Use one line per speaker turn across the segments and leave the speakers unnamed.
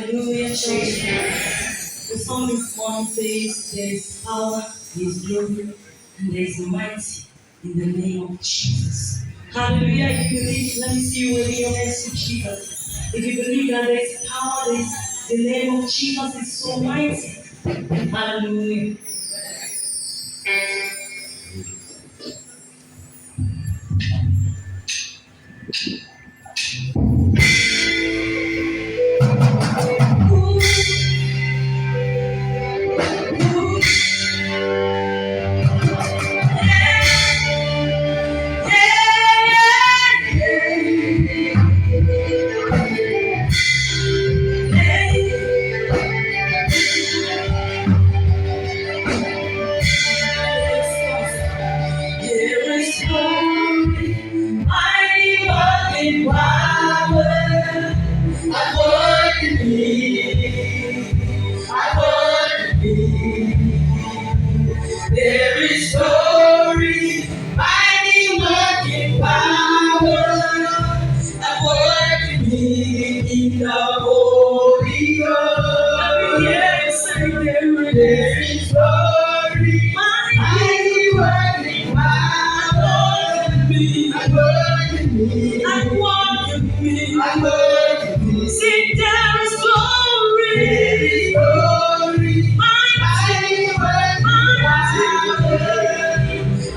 Hallelujah, church. The song this morning says, there is power, there is glory, and there is might in the name of Jesus. Hallelujah. If you believe, let me see you waving your hands to Jesus. If you believe that there is power, there is the name of Jesus is so mighty. Hallelujah. There is glory, mighty working power. I worship thee. I worship thee. There is glory, mighty working power. I worship thee in the Holy Ghost. Yes, there is glory, mighty working power. I worship thee. I worship thee. I worship thee. Sing, there is glory. There is glory. Mighty working power.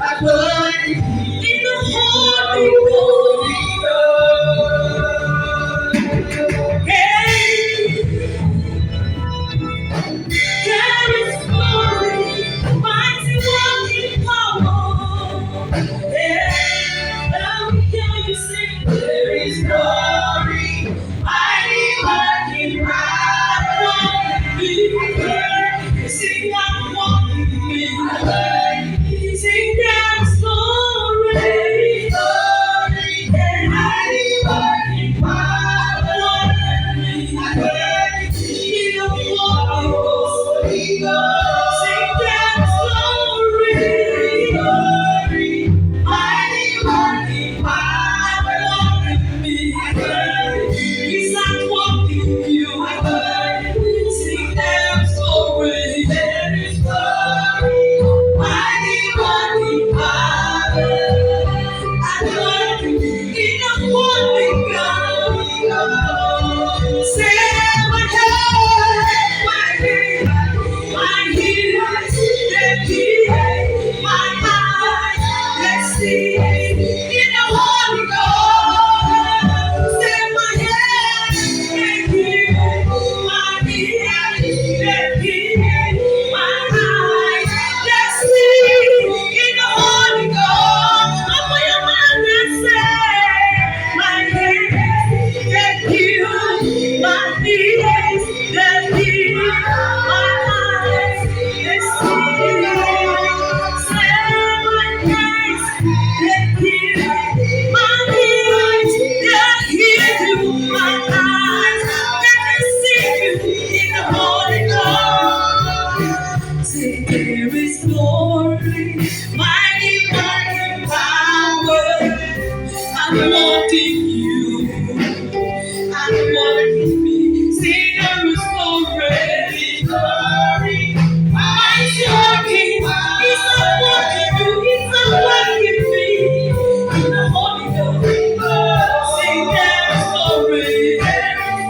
I worship thee. In the Holy Ghost. Hey. There is glory, mighty working power. Yeah, let me hear you sing. There is glory, mighty working power. Sing that one with me. Sing there is glory, mighty working power. In the Holy Ghost, sing there's glory, mighty working power in me. Is that walking you? Sing there's glory, mighty working power. I love you in the Holy Ghost. Say my head, my ears, they hear, my eyes, they see. In the Holy Ghost, say my head, they hear, my ears, they hear, my eyes, they see. In the Holy Ghost, open your mouth and say, my hands, they hear, my ears, they hear, my eyes, they see. Say my hands, they hear, my ears, they hear you, my eyes, they see you in the Holy Ghost. Say there is glory, mighty working power. I'm wanting you. I'm wanting me. See there is glory, mighty working. He's not working you. He's not working me. In the Holy Ghost. Sing there is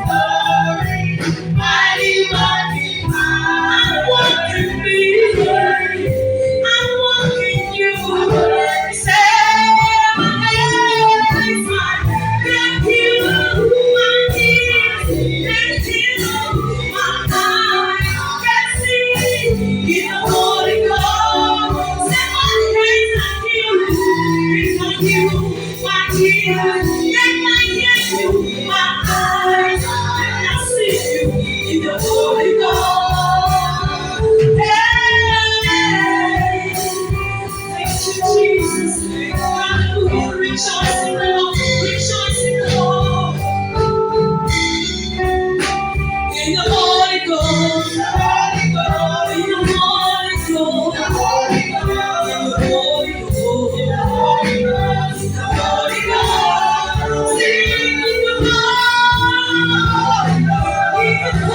glory, mighty working power. I'm walking me. I'm walking you. Say my hands, thank you, my ears, thank you, my eyes can see. In the Holy Ghost, say my hands, thank you, my ears, and I hear you, my eyes, and I see you. In the Holy Ghost. Hey, thank you, Jesus. Hallelujah. Rejoice in the Lord. Rejoice in the Lord. In the Holy Ghost. In the Holy Ghost. In the Holy Ghost. In the Holy Ghost. In the Holy Ghost. In the Holy Ghost. Sing in the Holy Ghost.